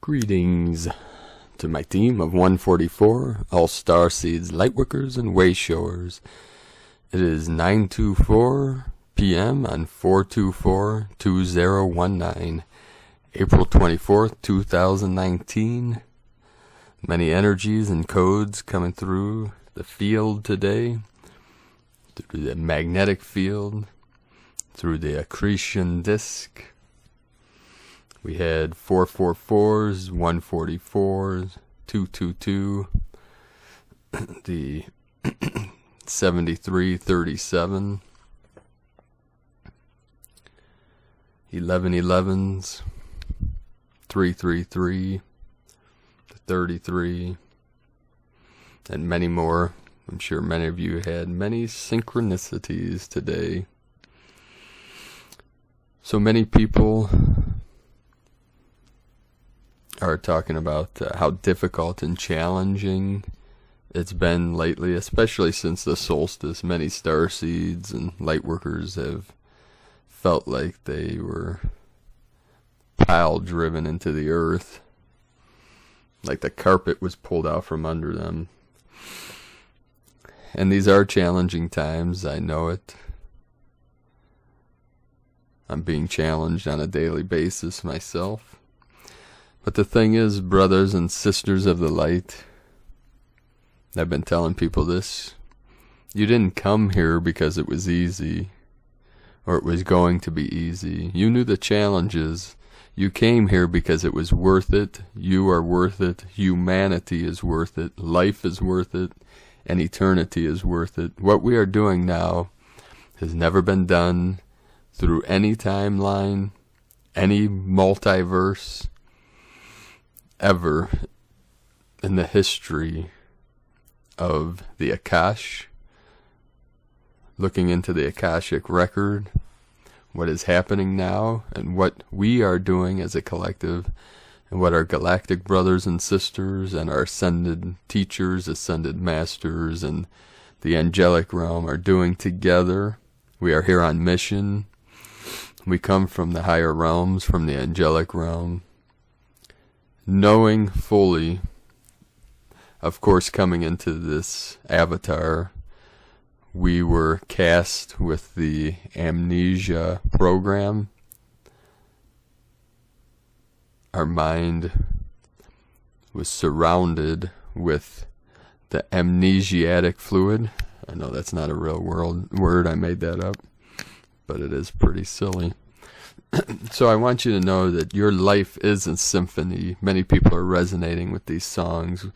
Greetings to my team of 144, all Starseeds, Lightworkers, and Wayshowers. It is 9:24 p.m. on 4/24/2019, April 24th, 2019. Many energies and codes coming through the field today, through the magnetic field, through the accretion disk. We had 444s, 144s, 222, the 7337, 1111s, 333, 33, and many more. I'm sure many of you had many synchronicities today. So many people are talking about how difficult and challenging it's been lately, especially since the solstice. Many starseeds and lightworkers have felt like they were pile driven into the earth, like the carpet was pulled out from under them. And these are challenging times, I know it. I'm being challenged on a daily basis myself. But the thing is, brothers and sisters of the light, I've been telling people this, you didn't come here because it was easy, or it was going to be easy. You knew the challenges. You came here because it was worth it. You are worth it. Humanity is worth it. Life is worth it. And eternity is worth it. What we are doing now has never been done through any timeline, any multiverse, ever in the history of the Akash. Looking into the Akashic record, what is happening now, and what we are doing as a collective, and what our galactic brothers and sisters, and our ascended teachers, ascended masters, and the angelic realm are doing together. We are here on mission. We come from the higher realms, from the angelic realm, knowing fully, of course, coming into this avatar, we were cast with the amnesia program. Our mind was surrounded with the amnesiatic fluid. I know that's not a real word, I made that up, but it is pretty silly. So I want you to know that your life is a symphony. Many people are resonating with these songs,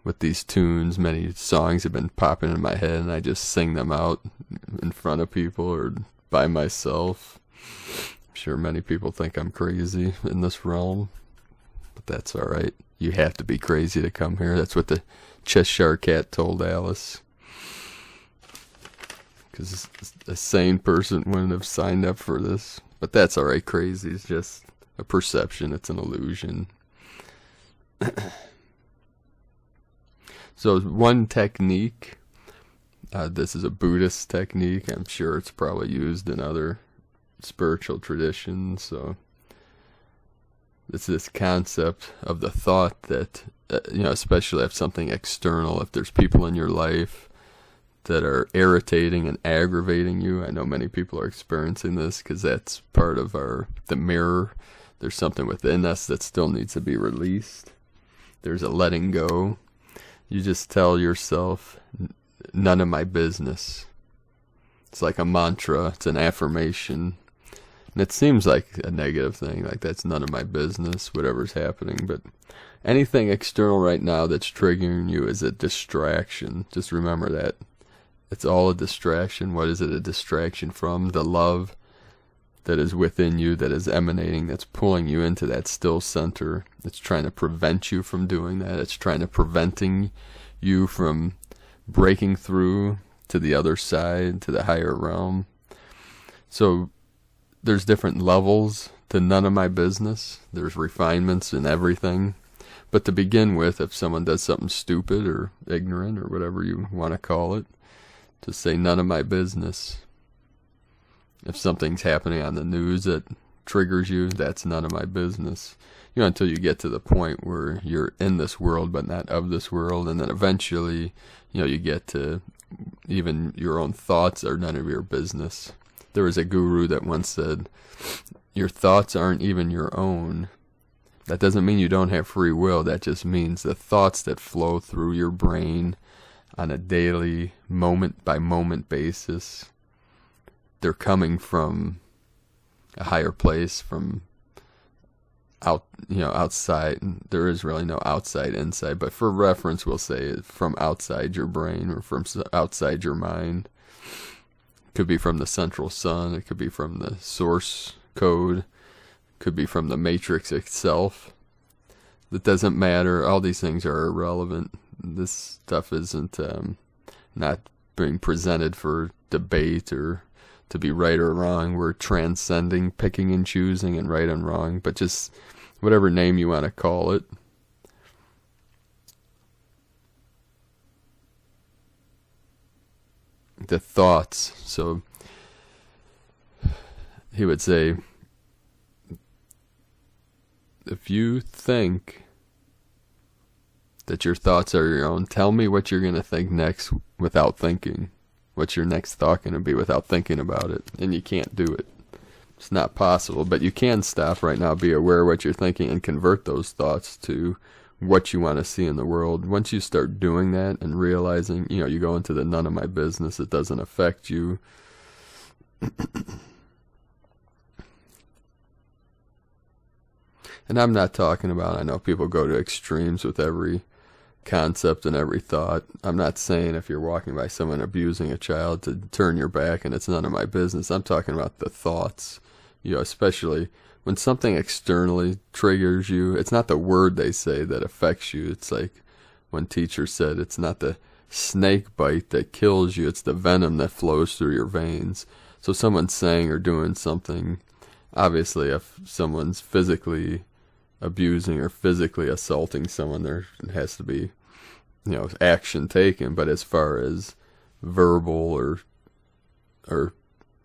with these tunes. Many songs have been popping in my head, and I just sing them out in front of people or by myself. I'm sure many people think I'm crazy in this realm, but that's alright. You have to be crazy to come here. That's what the Cheshire Cat told Alice. Because a sane person wouldn't have signed up for this. But that's alright, crazy is just a perception, it's an illusion. So one technique, this is a Buddhist technique, I'm sure it's probably used in other spiritual traditions, so it's this concept of the thought that, especially if something external, if there's people in your life that are irritating and aggravating you. I know many people are experiencing this because that's part of the mirror. There's something within us that still needs to be released. There's a letting go. You just tell yourself, none of my business. It's like a mantra. It's an affirmation. And it seems like a negative thing, like that's none of my business, whatever's happening. But anything external right now that's triggering you is a distraction. Just remember that. It's all a distraction. What is it a distraction from? The love that is within you, that is emanating, that's pulling you into that still center. It's trying to prevent you from doing that. It's trying to preventing you from breaking through to the other side, to the higher realm. So there's different levels to none of my business. There's refinements in everything. But to begin with, if someone does something stupid or ignorant or whatever you want to call it, to say none of my business. If something's happening on the news that triggers you, that's none of my business. You know, until you get to the point where you're in this world but not of this world, and then eventually, you know, you get to even your own thoughts are none of your business. There was a guru that once said, your thoughts aren't even your own. That doesn't mean you don't have free will. That just means the thoughts that flow through your brain on a daily, moment-by-moment basis, they're coming from a higher place, from outside. There is really no outside, inside, but for reference, we'll say from outside your brain or from outside your mind. It could be from the central sun. It could be from the source code. Could be from the matrix itself. That doesn't matter. All these things are irrelevant. This stuff isn't not being presented for debate or to be right or wrong. We're transcending picking and choosing and right and wrong, but just whatever name you want to call it. The thoughts. So he would say, if you think that your thoughts are your own, tell me what you're going to think next without thinking. What's your next thought going to be without thinking about it? And you can't do it. It's not possible, but you can stop right now, be aware of what you're thinking, and convert those thoughts to what you want to see in the world. Once you start doing that and realizing, you know, you go into the none of my business, it doesn't affect you. And I'm not talking about, I know people go to extremes with every concept and every thought. I'm not saying if you're walking by someone abusing a child to turn your back and it's none of my business. I'm talking about the thoughts, you know, especially when something externally triggers you. It's not the word they say that affects you. It's like when teacher said, it's not the snake bite that kills you, it's the venom that flows through your veins. So someone's saying or doing something, obviously if someone's physically abusing or physically assaulting someone, there has to be, you know, action taken. But as far as verbal or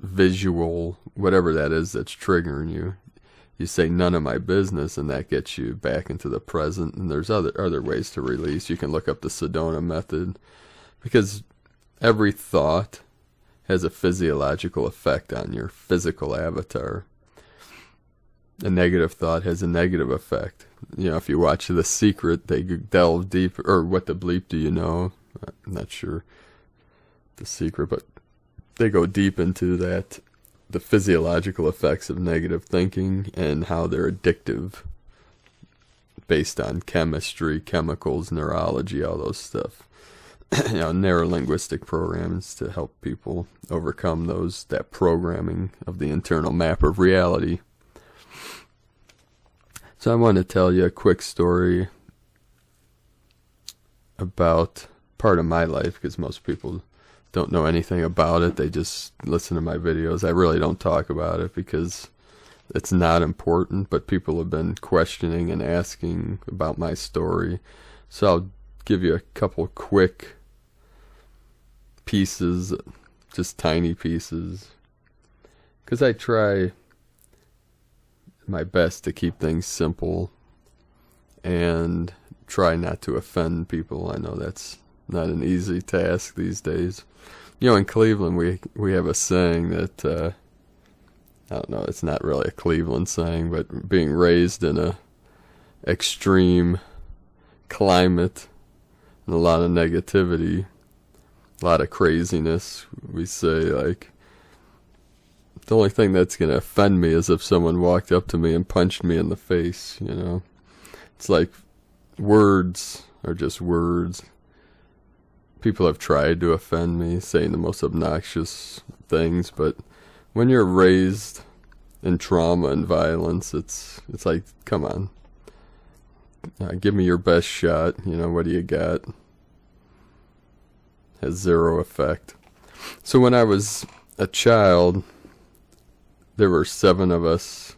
visual, whatever that is that's triggering you, you say none of my business, and that gets you back into the present. And there's other ways to release. You can look up the Sedona method, because every thought has a physiological effect on your physical avatar. A negative thought has a negative effect. You know, if you watch The Secret, they delve deep, or What the Bleep Do You Know? I'm not sure The Secret, but they go deep into that, the physiological effects of negative thinking and how they're addictive based on chemistry, chemicals, neurology, all those stuff. You know, neurolinguistic programs to help people overcome that programming of the internal map of reality. So I want to tell you a quick story about part of my life, because most people don't know anything about it. They just listen to my videos. I really don't talk about it because it's not important, but people have been questioning and asking about my story. So I'll give you a couple quick pieces, just tiny pieces, because I try my best to keep things simple and try not to offend people. I know that's not an easy task these days. You know, in Cleveland we have a saying that I don't know, it's not really a Cleveland saying, but being raised in a extreme climate and a lot of negativity, a lot of craziness, we say, like, the only thing that's going to offend me is if someone walked up to me and punched me in the face, you know. It's like words are just words. People have tried to offend me, saying the most obnoxious things, but when you're raised in trauma and violence, it's like, come on. Give me your best shot, you know, what do you got? Has zero effect. So when I was a child, there were 7 of us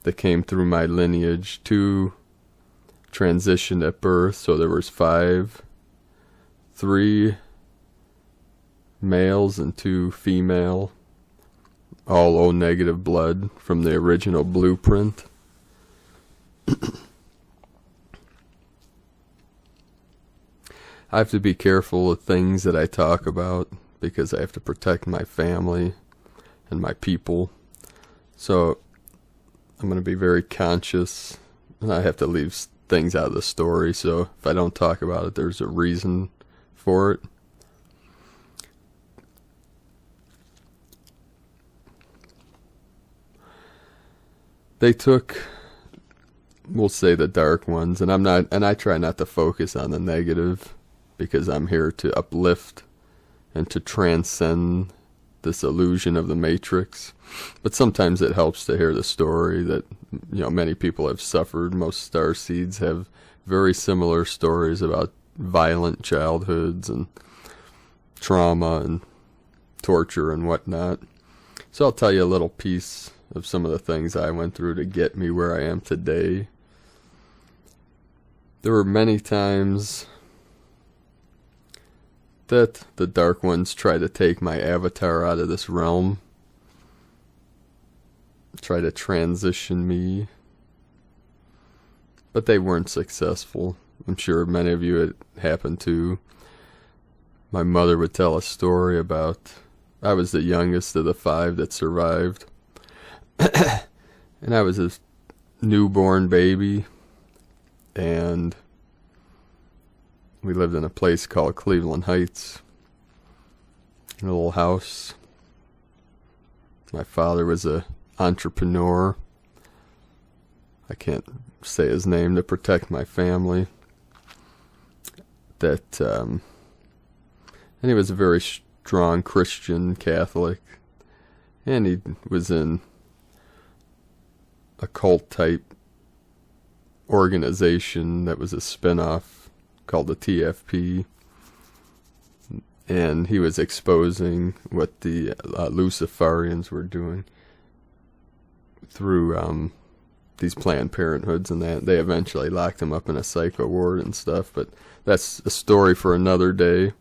that came through my lineage. 2 transitioned at birth, so there was 5. 3 males and 2 female. all O negative blood from the original blueprint. I have to be careful with things that I talk about because I have to protect my family and my people. So I'm going to be very conscious, and I have to leave things out of the story. So if I don't talk about it, there's a reason for it. They took, we'll say, the dark ones, and I try not to focus on the negative because I'm here to uplift and to transcend this illusion of the Matrix. But sometimes it helps to hear the story that, many people have suffered. Most Starseeds have very similar stories about violent childhoods and trauma and torture and whatnot. So I'll tell you a little piece of some of the things I went through to get me where I am today. There were many times that the Dark Ones tried to take my avatar out of this realm, try to transition me, but they weren't successful. I'm sure many of you it happened to. My mother would tell a story about, I was the youngest of the 5 that survived, and I was a newborn baby, and we lived in a place called Cleveland Heights, in a little house. My father was an entrepreneur. I can't say his name to protect my family. And he was a very strong Christian Catholic, and he was in a cult type organization that was a spin-off called the TFP, and he was exposing what the Luciferians were doing through these Planned Parenthoods, and that they eventually locked him up in a psycho ward and stuff, but that's a story for another day.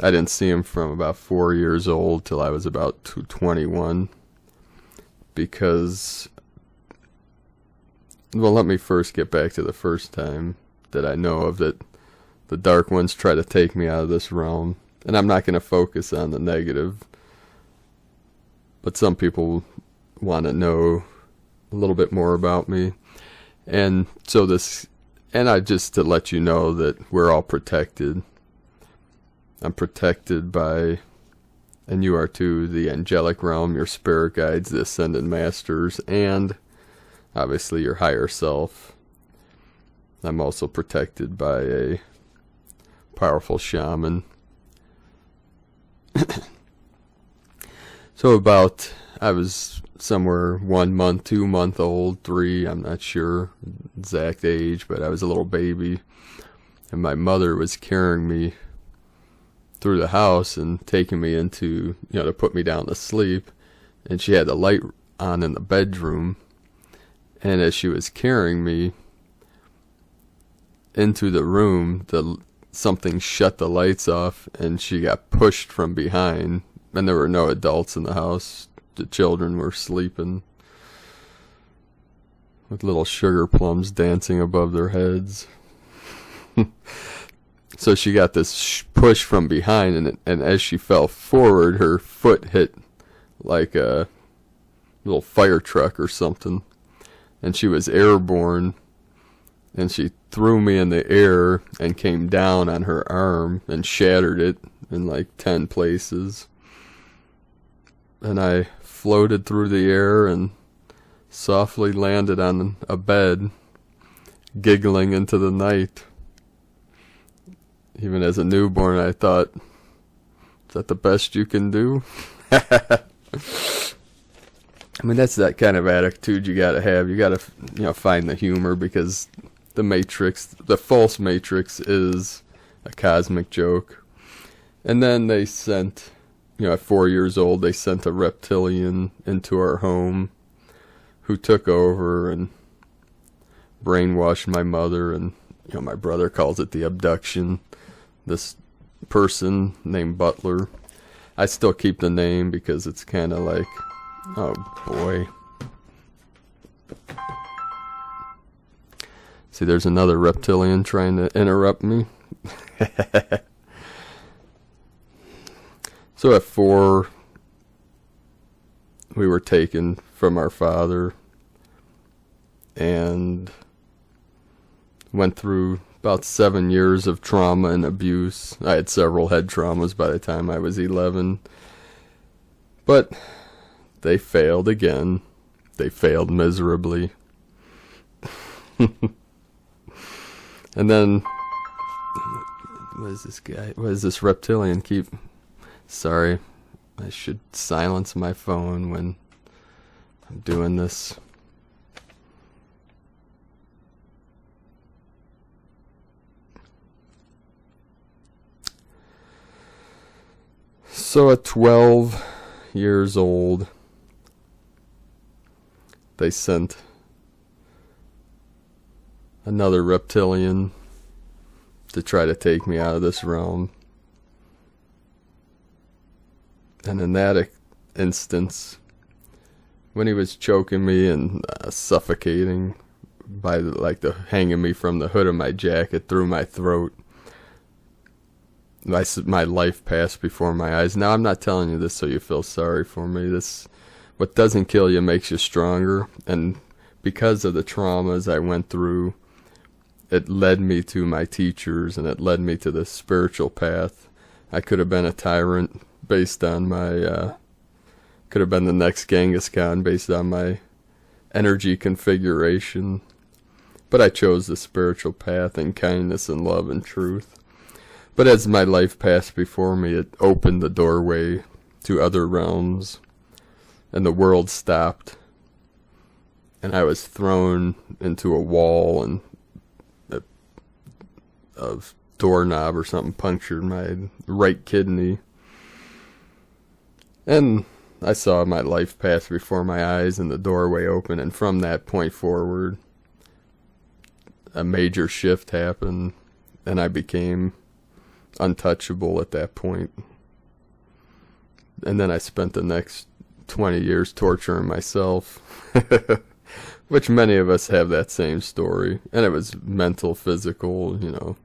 I didn't see him from about 4 years old till I was about 21, because, well, let me first get back to the first time that I know of that the Dark Ones try to take me out of this realm. And I'm not going to focus on the negative, but some people want to know a little bit more about me. And so just to let you know that we're all protected. I'm protected by, and you are too, the angelic realm, your spirit guides, the ascended masters, and obviously your higher self. I'm also protected by a powerful shaman. So I was somewhere 1 month, 2 month old, 3, I'm not sure exact age, but I was a little baby, and my mother was carrying me through the house and taking me into, to put me down to sleep, and she had the light on in the bedroom, and as she was carrying me into the room, something shut the lights off, and she got pushed from behind, and there were no adults in the house. The children were sleeping with little sugar plums dancing above their heads. So she got this push from behind, and as she fell forward, her foot hit like a little fire truck or something, and she was airborne, and she threw me in the air and came down on her arm and shattered it in like 10 places. And I floated through the air and softly landed on a bed, giggling into the night. Even as a newborn, I thought, is that the best you can do? I mean, that's that kind of attitude you gotta have. You gotta, find the humor, because the Matrix, the false Matrix, is a cosmic joke. And then they sent, at 4 years old, they sent a reptilian into our home who took over and brainwashed my mother, and, my brother calls it the abduction. This person named Butler. I still keep the name because it's kind of like Oh boy. See, there's another reptilian trying to interrupt me. So at 4, we were taken from our father and went through about 7 years of trauma and abuse. I had several head traumas by the time I was 11. But they failed again. They failed miserably. And then, what is this guy? What is this reptilian keep? Sorry, I should silence my phone when I'm doing this. So at 12 years old, they sent another reptilian to try to take me out of this realm. And in that instance, when he was choking me and suffocating by hanging me from the hood of my jacket through my throat, my life passed before my eyes. Now, I'm not telling you this so you feel sorry for me. What doesn't kill you makes you stronger. And because of the traumas I went through, it led me to my teachers and it led me to the spiritual path. I could have been a tyrant based on my, could have been the next Genghis Khan based on my energy configuration. But I chose the spiritual path and kindness and love and truth. But as my life passed before me, it opened the doorway to other realms, and the world stopped, and I was thrown into a wall, and a doorknob or something punctured my right kidney, and I saw my life pass before my eyes, and the doorway open, and from that point forward, a major shift happened, and I became untouchable at that point. And then I spent the next 20 years torturing myself, which many of us have that same story. And it was mental, physical, you know.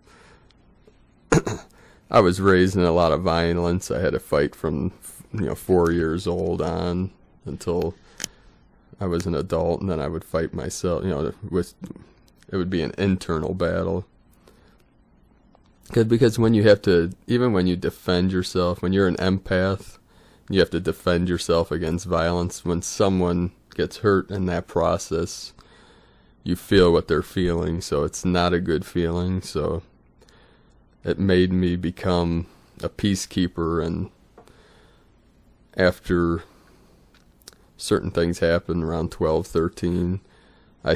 I was raised in a lot of violence. I had to fight from 4 years old on until I was an adult, and then I would fight myself. It would be an internal battle. Because when you have to, even when you defend yourself, when you're an empath, you have to defend yourself against violence. When someone gets hurt in that process, you feel what they're feeling, so it's not a good feeling. So it made me become a peacekeeper, and after certain things happened around 12, 13, I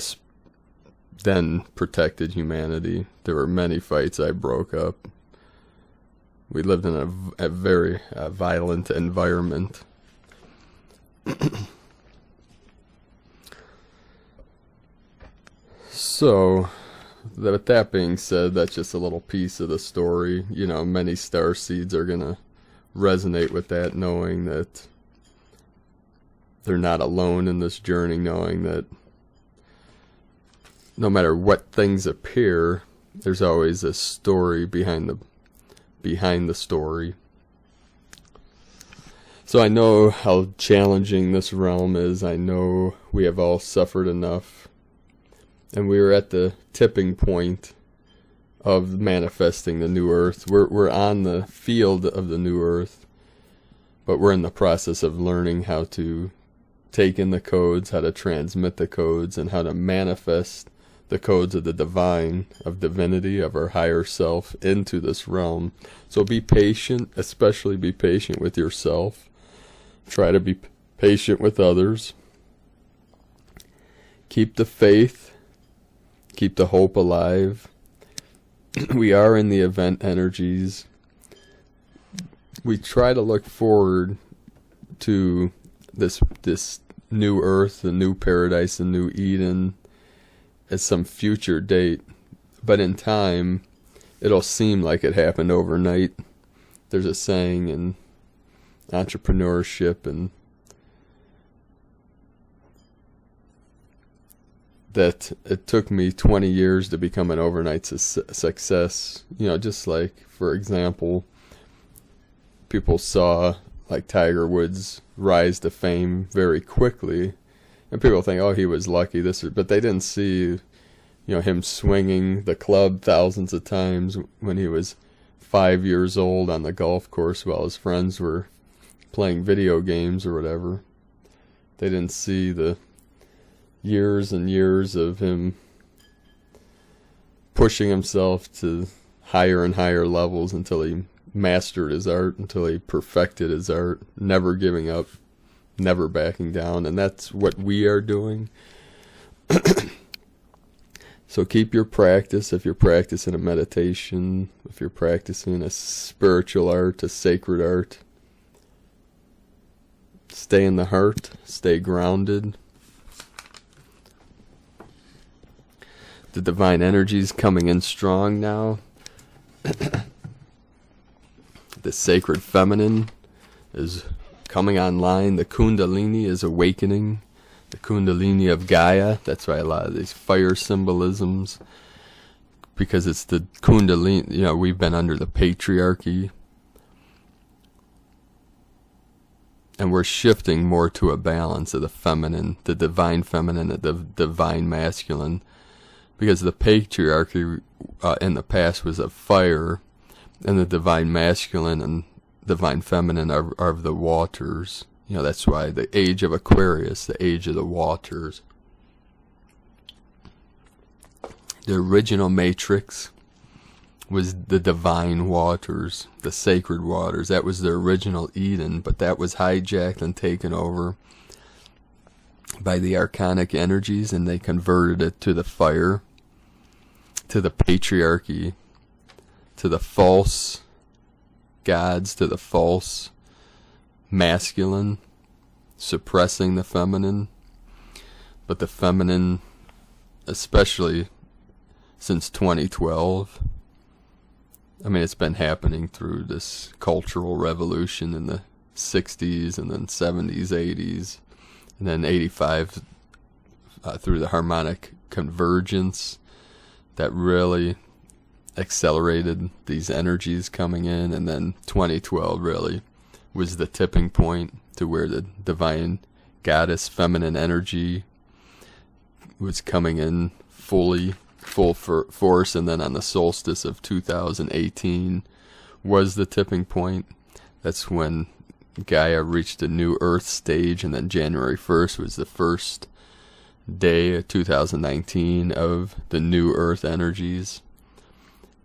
then protected humanity. There were many fights I broke up. We lived in a very violent environment. So, with that being said, that's just a little piece of the story. Many starseeds are going to resonate with that, knowing that they're not alone in this journey, knowing that no matter what things appear, there's always a story behind the story. So I know how challenging this realm is. I know we have all suffered enough. And we are at the tipping point of manifesting the new earth. We're on the field of the new earth, but we're in the process of learning how to take in the codes, how to transmit the codes, and how to manifest the codes of the divine, of divinity, of our higher self into this realm. So be patient, especially be patient with yourself. Try to be patient with others. Keep the faith. Keep the hope alive. We are in the event energies. We try to look forward to this new earth, the new paradise, the new Eden, at some future date, but in time it'll seem like it happened overnight. There's a saying in entrepreneurship and that it took me 20 years to become an overnight success. You know, just like, for example, people saw like Tiger Woods rise to fame very quickly, and people think, oh, he was lucky, but they didn't see, you know, him swinging the club thousands of times when he was 5 years old on the golf course while his friends were playing video games or whatever. They didn't see the years and years of him pushing himself to higher and higher levels until he mastered his art, until he perfected his art, never giving up, never backing down. And that's what we are doing. So keep your practice. If you're practicing a meditation, if you're practicing a spiritual art, a sacred art, stay in the heart, stay grounded. The divine energy's coming in strong now. The sacred feminine is coming online. The Kundalini is awakening. The Kundalini of Gaia. That's why a lot of these fire symbolisms, because it's the Kundalini. You know, we've been under the patriarchy, and we're shifting more to a balance of the feminine, the divine feminine, and the divine masculine, because the patriarchy in the past was of fire, and the divine masculine and divine feminine are of the waters. You know, that's why the age of Aquarius, the age of the waters. The original matrix was the divine waters, the sacred waters. That was the original Eden, but that was hijacked and taken over by the archonic energies, and they converted it to the fire, to the patriarchy, to the false gods, to the false masculine, suppressing the feminine. But the feminine, especially since 2012, I mean, it's been happening through this cultural revolution in the 60s and then 70s, 80s, and then 85 through the harmonic convergence that really accelerated these energies coming in. And then 2012 really was the tipping point to where the divine goddess feminine energy was coming in full force. And then on the solstice of 2018 was the tipping point. That's when Gaia reached a new Earth stage, and then January 1st was the first day of 2019 of the new Earth energies.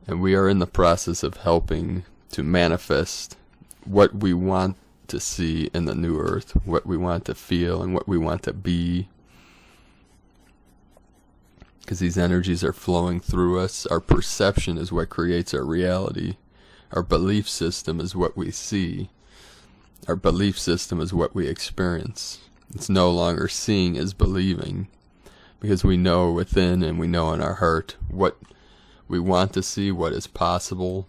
And we are in the process of helping to manifest what we want to see in the new Earth, what we want to feel, and what we want to be. Because these energies are flowing through us. Our perception is what creates our reality. Our belief system is what we see. Our belief system is what we experience. It's no longer seeing as believing, because we know within and we know in our heart what we want to see, what is possible.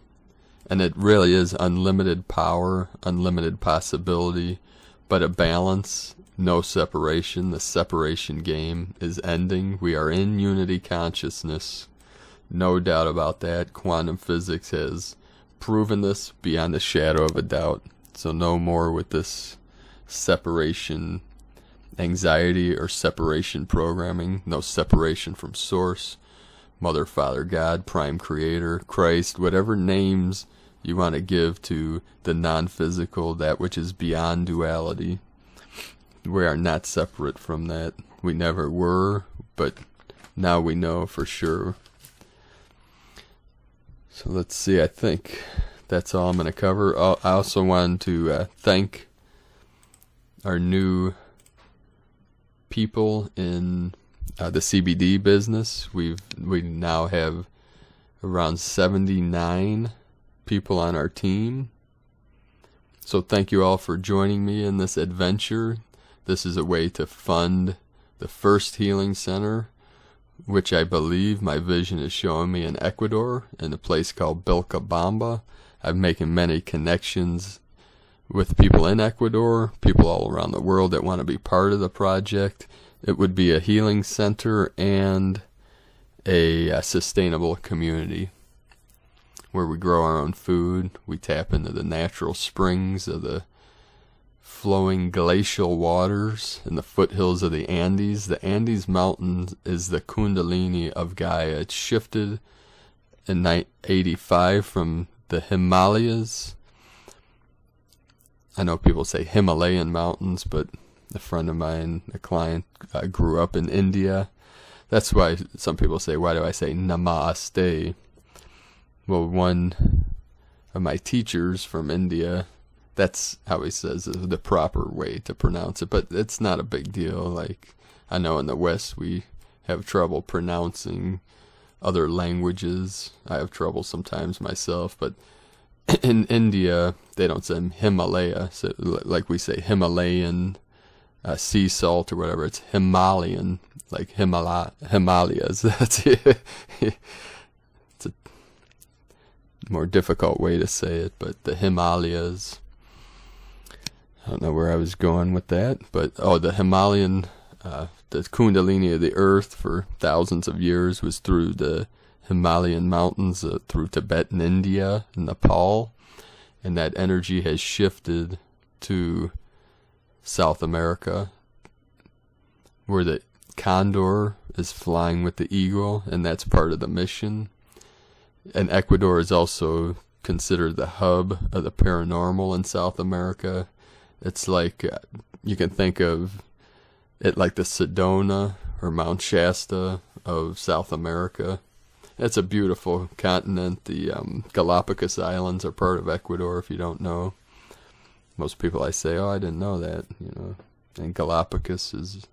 And it really is unlimited power, unlimited possibility, but a balance, no separation. The separation game is ending. We are in unity consciousness. No doubt about that. Quantum physics has proven this beyond a shadow of a doubt. So no more with this separation anxiety or separation programming. No separation from source, Mother, Father, God, Prime Creator, Christ, whatever names you want to give to the non-physical, that which is beyond duality. We are not separate from that. We never were, but now we know for sure. So let's see, I think that's all I'm going to cover. I also wanted to thank our new people in the CBD business. We now have around 79 people on our team. So thank you all for joining me in this adventure. This is a way to fund the first healing center, which I believe my vision is showing me in Ecuador, in a place called Vilcabamba. I'm making many connections with people in Ecuador, people all around the world that want to be part of the project. it would be a healing center and a sustainable community where we grow our own food. We tap into the natural springs of the flowing glacial waters in the foothills of the Andes. The Andes Mountains is the Kundalini of Gaia. It's shifted in 1985 from the Himalayas. I know people say Himalayan mountains, but a friend of mine, a client, grew up in India. That's why some people say, why do I say Namaste? Well, one of my teachers from India, that's how he says it, the proper way to pronounce it. But it's not a big deal. Like, I know in the West we have trouble pronouncing other languages. I have trouble sometimes myself. But in India, they don't say Himalaya. So, like we say Himalayan sea salt or whatever. It's Himalayan, like Himalayas. That's it. It's a more difficult way to say it, but the Himalayas. I don't know where I was going with that, but the Himalayan, the Kundalini of the earth for thousands of years was through the Himalayan mountains, through Tibet and India and Nepal, and that energy has shifted to South America, where the condor is flying with the eagle, and that's part of the mission. And Ecuador is also considered the hub of the paranormal in South America. It's like, you can think of it like the Sedona or Mount Shasta of South America. It's a beautiful continent. The Galapagos Islands are part of Ecuador, if you don't know. Most people I say, oh, I didn't know that, And Galapagos is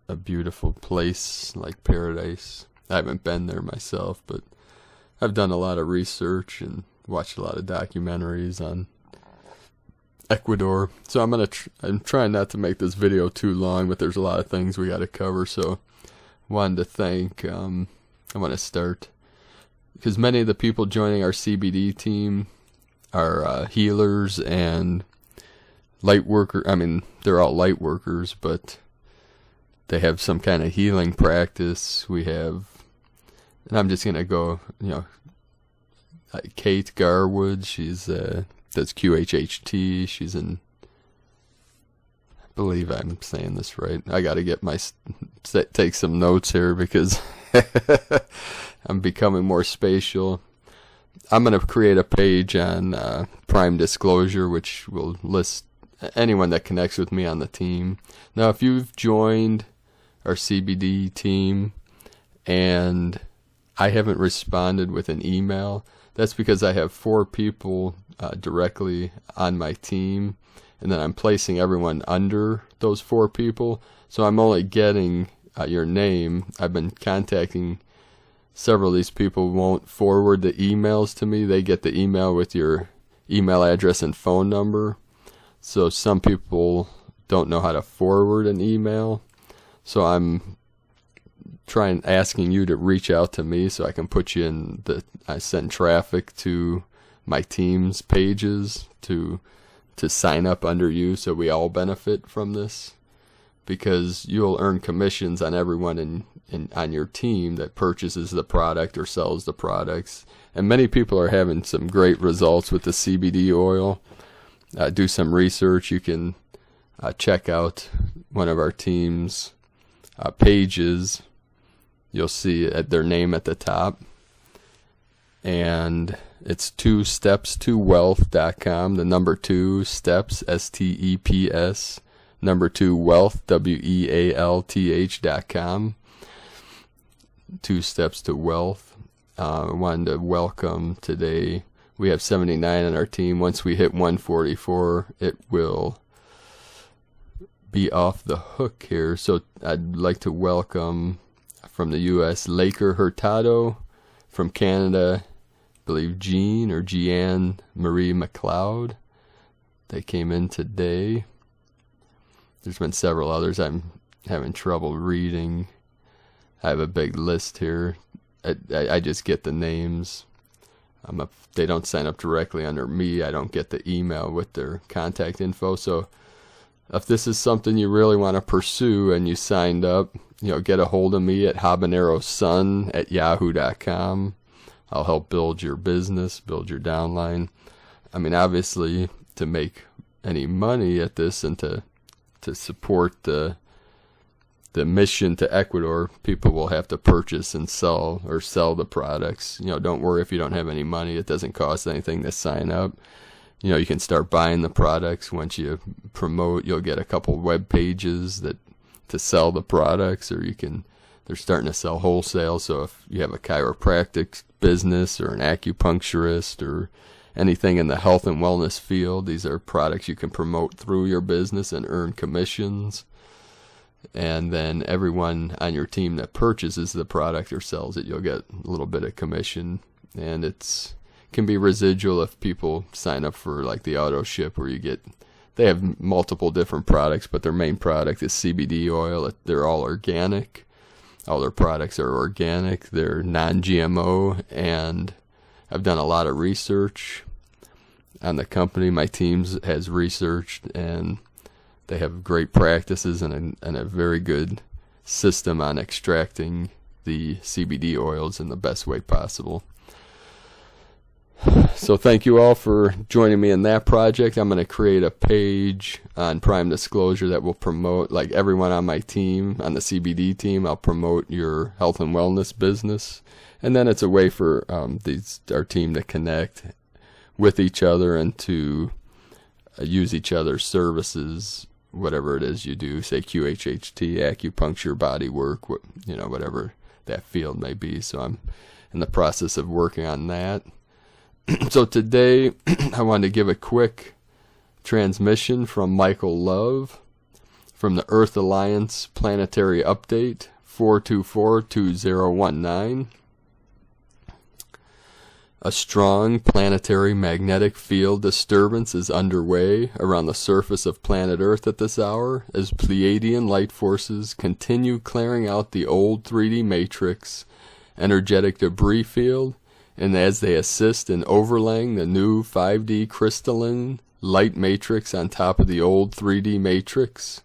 a beautiful place, like paradise. I haven't been there myself, but I've done a lot of research and watched a lot of documentaries on Ecuador. So I'm trying not to make this video too long, but there's a lot of things we got to cover. So I wanted to thank, I want to start, because many of the people joining our CBD team are healers and light worker. I mean, they're all light workers, but they have some kind of healing practice. We have, and I'm just gonna go, Kate Garwood. She's does QHHT. She's in, I believe I'm saying this right. I got to get take some notes here because I'm becoming more spatial. I'm going to create a page on Prime Disclosure, which will list anyone that connects with me on the team. Now, if you've joined our CBD team and I haven't responded with an email, that's because I have 4 people directly on my team, and then I'm placing everyone under those 4 people. So I'm only getting your name. I've been contacting several of these people. Won't forward the emails to me. They get the email with your email address and phone number. So some people don't know how to forward an email. So I'm asking you to reach out to me so I can put you in I send traffic to my team's pages to sign up under you, so we all benefit from this, because you'll earn commissions on everyone on your team that purchases the product or sells the products. And many people are having some great results with the CBD oil. Do some research. You can check out one of our team's pages. You'll see their name at the top, and it's 2steps2wealth.com. The number 2 steps, STEPS, number 2 wealth, WEALTH.com. 2 steps to wealth. I wanted to welcome today. We have 79 on our team. Once we hit 144, it will be off the hook here. So I'd like to welcome from the U.S. Laker Hurtado, from Canada, I believe Jeanne Marie McLeod. They came in today. There's been several others I'm having trouble reading. I have a big list here. I just get the names. They don't sign up directly under me. I don't get the email with their contact info. So if this is something you really want to pursue and you signed up, get a hold of me at habanerosun@yahoo.com. I'll help build your business, build your downline. I mean, obviously, to make any money at this and to support the mission to Ecuador, people will have to purchase and sell the products. Don't worry if you don't have any money. It doesn't cost anything to sign up. You can start buying the products. Once you promote, you'll get a couple web pages to sell the products, or they're starting to sell wholesale. So if you have a chiropractic business or an acupuncturist or anything in the health and wellness field, these are products you can promote through your business and earn commissions. And then everyone on your team that purchases the product or sells it, you'll get a little bit of commission. And can be residual if people sign up for like the auto ship, where they have multiple different products, but their main product is CBD oil. They're all organic. All their products are organic. They're non-GMO, and I've done a lot of research on the company. My team has researched, and they have great practices and a very good system on extracting the CBD oils in the best way possible. So thank you all for joining me in that project. I'm going to create a page on Prime Disclosure that will promote, like everyone on my team, on the CBD team, I'll promote your health and wellness business. And then it's a way for our team to connect with each other and to use each other's services, whatever it is you do, say QHHT, acupuncture, body work, whatever that field may be. So I'm in the process of working on that. So today, I wanted to give a quick transmission from Michael Love from the Earth Alliance Planetary Update 4242019. A strong planetary magnetic field disturbance is underway around the surface of planet Earth at this hour as Pleiadian light forces continue clearing out the old 3D matrix energetic debris field, and as they assist in overlaying the new 5D crystalline light matrix on top of the old 3D matrix,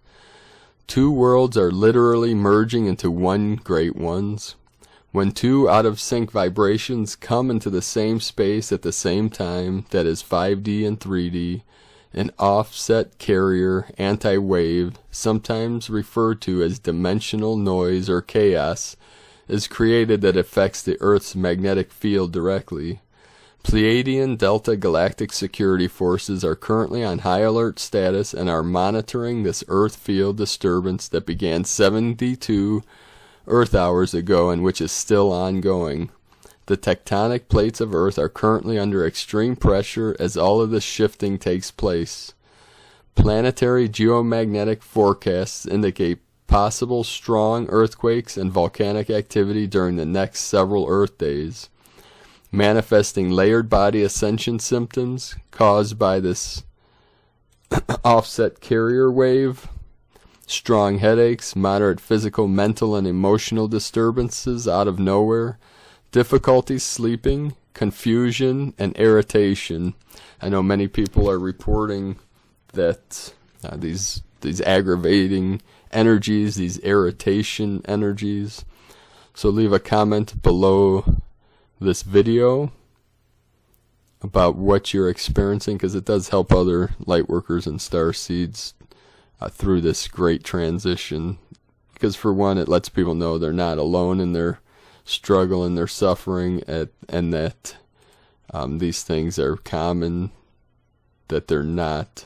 two worlds are literally merging into one great ones. When two out-of-sync vibrations come into the same space at the same time, that is 5D and 3D, an offset carrier anti-wave, sometimes referred to as dimensional noise or chaos, is created that affects the Earth's magnetic field directly. Pleiadian Delta Galactic security forces are currently on high alert status and are monitoring this Earth field disturbance that began 72 Earth hours ago and which is still ongoing. The tectonic plates of Earth are currently under extreme pressure as all of this shifting takes place. Planetary geomagnetic forecasts indicate possible strong earthquakes and volcanic activity during the next several Earth days, manifesting layered body ascension symptoms caused by this offset carrier wave, strong headaches, moderate physical, mental, and emotional disturbances out of nowhere, difficulty sleeping, confusion, and irritation. I know many people are reporting that these aggravating energies, these irritation energies. So leave a comment below this video about what you're experiencing, because it does help other Lightworkers and Starseeds through this great transition. Because for one, it lets people know they're not alone in their struggle and their suffering, and that these things are common, that they're not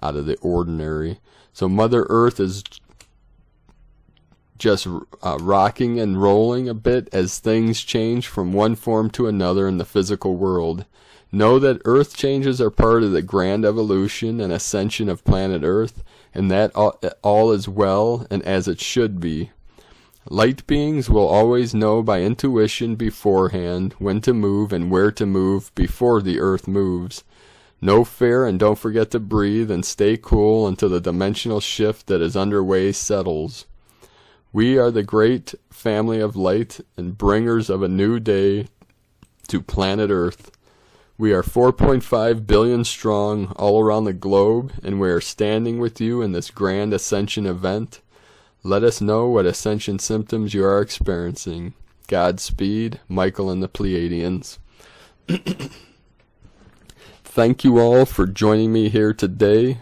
out of the ordinary. So Mother Earth is just rocking and rolling a bit as things change from one form to another in the physical world. Know that Earth changes are part of the grand evolution and ascension of planet Earth, and that all is well and as it should be. Light beings will always know by intuition beforehand when to move and where to move before the Earth moves. Know fear and don't forget to breathe and stay cool until the dimensional shift that is underway settles. We are the great family of light and bringers of a new day to planet Earth. We are 4.5 billion strong all around the globe, and we are standing with you in this grand Ascension event. Let us know what Ascension symptoms you are experiencing. Godspeed, Michael and the Pleiadians. Thank you all for joining me here today.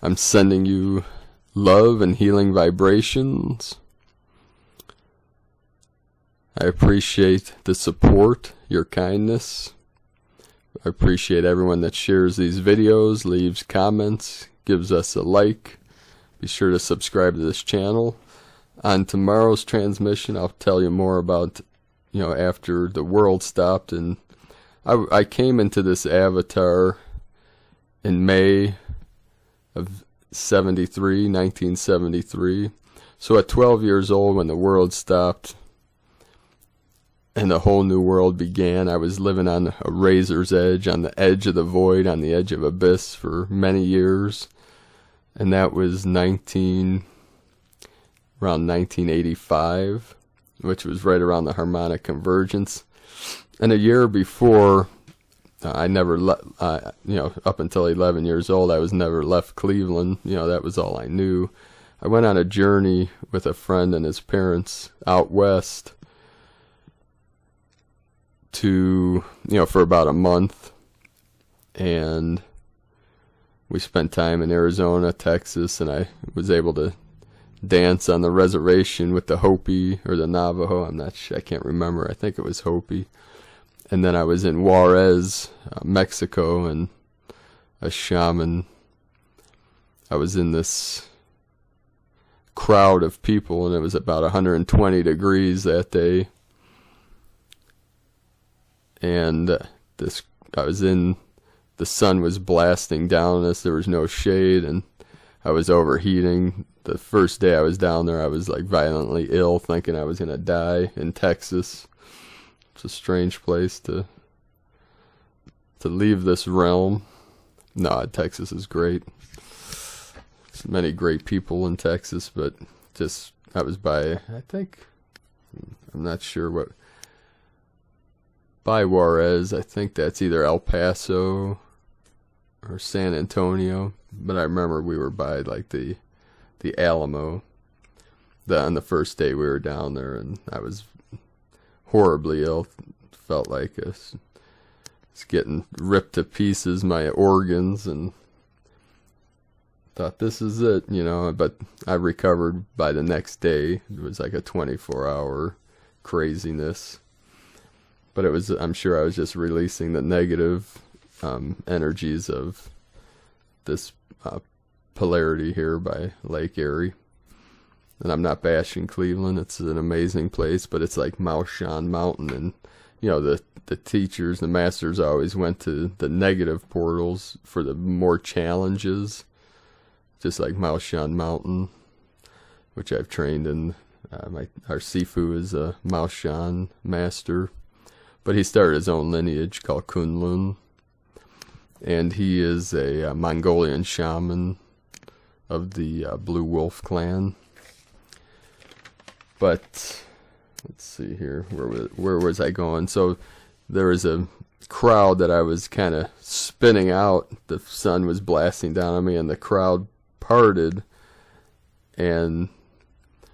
I'm sending you love and healing vibrations. I appreciate the support, your kindness. I appreciate everyone that shares these videos, leaves comments, gives us a like. Be sure to subscribe to this channel. On tomorrow's transmission, I'll tell you more about, after the world stopped. And I came into this avatar in May of 1973. So at 12 years old, when the world stopped and the whole new world began, I was living on a razor's edge, on the edge of the void, on the edge of abyss for many years. And that was around 1985, which was right around the harmonic convergence. And a year before, I never up until 11 years old, I was never left Cleveland. That was all I knew. I went on a journey with a friend and his parents out west for about a month. And we spent time in Arizona, Texas, and I was able to dance on the reservation with the Hopi or the Navajo. I'm not sure, I can't remember. I think it was Hopi. And then I was in Juarez, Mexico, and a shaman. I was in this crowd of people, and it was about 120 degrees that day. And the sun was blasting down on us. There was no shade, and I was overheating. The first day I was down there, I was like violently ill, thinking I was going to die in Texas. It's a strange place to leave this realm. No, Texas is great. There's many great people in Texas, but I was I'm not sure by Juarez. I think that's either El Paso or San Antonio, but I remember we were by like the Alamo on the first day we were down there, and I was horribly ill. Felt like it's getting ripped to pieces, my organs, and thought this is it, but I recovered by the next day. It was like a 24-hour craziness, but I'm sure I was just releasing the negative energies of this polarity here by Lake Erie. And I'm not bashing Cleveland. It's an amazing place, but it's like Mount Shan Mountain. And, the teachers, the masters always went to the negative portals for the more challenges, just like Mount Shan Mountain, which I've trained in. Our Sifu is a Mount Shan master, but he started his own lineage called Kunlun. And he is a Mongolian shaman of the Blue Wolf clan. But let's see here, where was I going? So there was a crowd that I was kind of spinning out. The sun was blasting down on me, and the crowd parted. And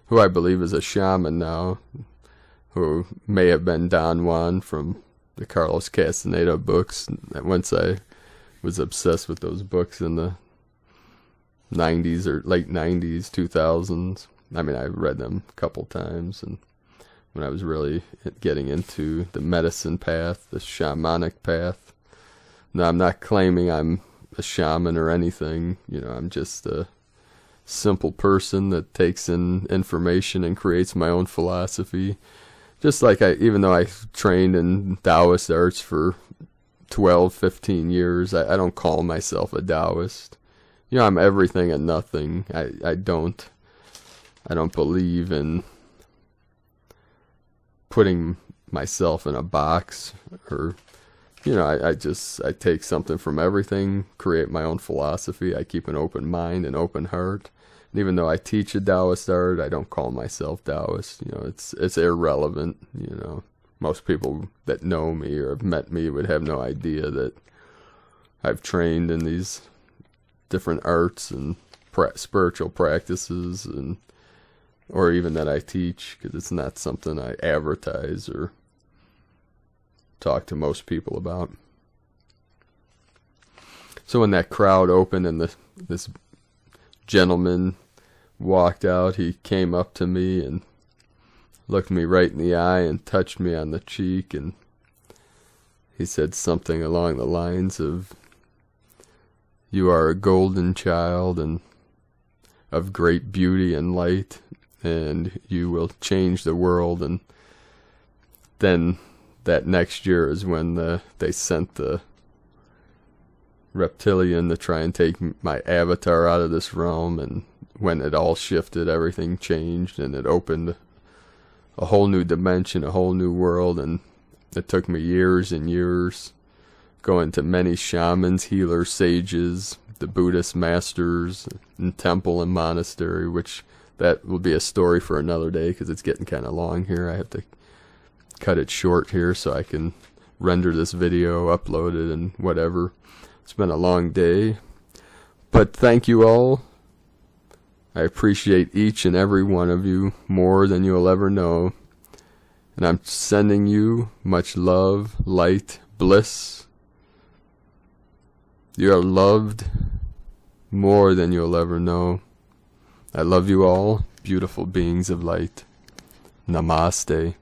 who I believe is a shaman now, who may have been Don Juan from the Carlos Castaneda books. Once I was obsessed with those books in the 90s or late 90s, 2000s. I mean, I read them a couple times, and when I was really getting into the medicine path, the shamanic path. Now, I'm not claiming I'm a shaman or anything. I'm just a simple person that takes in information and creates my own philosophy. Just like even though I trained in Taoist arts for 12, 15 years, I don't call myself a Taoist. I'm everything and nothing. I don't believe in putting myself in a box, or I take something from everything, create my own philosophy. I keep an open mind and open heart. And even though I teach a Taoist art, I don't call myself Taoist. It's irrelevant. most people that know me or have met me would have no idea that I've trained in these different arts and spiritual practices, and or even that I teach, because it's not something I advertise or talk to most people about. So when that crowd opened and this gentleman walked out, he came up to me and looked me right in the eye and touched me on the cheek, and he said something along the lines of, "You are a golden child and of great beauty and light, and you will change the world." And then that next year is when they sent the reptilian to try and take my avatar out of this realm, and when it all shifted, everything changed, and it opened a whole new dimension, a whole new world. And it took me years and years, going to many shamans, healers, sages, the Buddhist masters, and temple and monastery, which that will be a story for another day, because it's getting kind of long here. I have to cut it short here so I can render this video, upload it, and whatever. It's been a long day, but thank you all. I appreciate each and every one of you more than you'll ever know. And I'm sending you much love, light, bliss. You are loved more than you'll ever know. I love you all, beautiful beings of light. Namaste.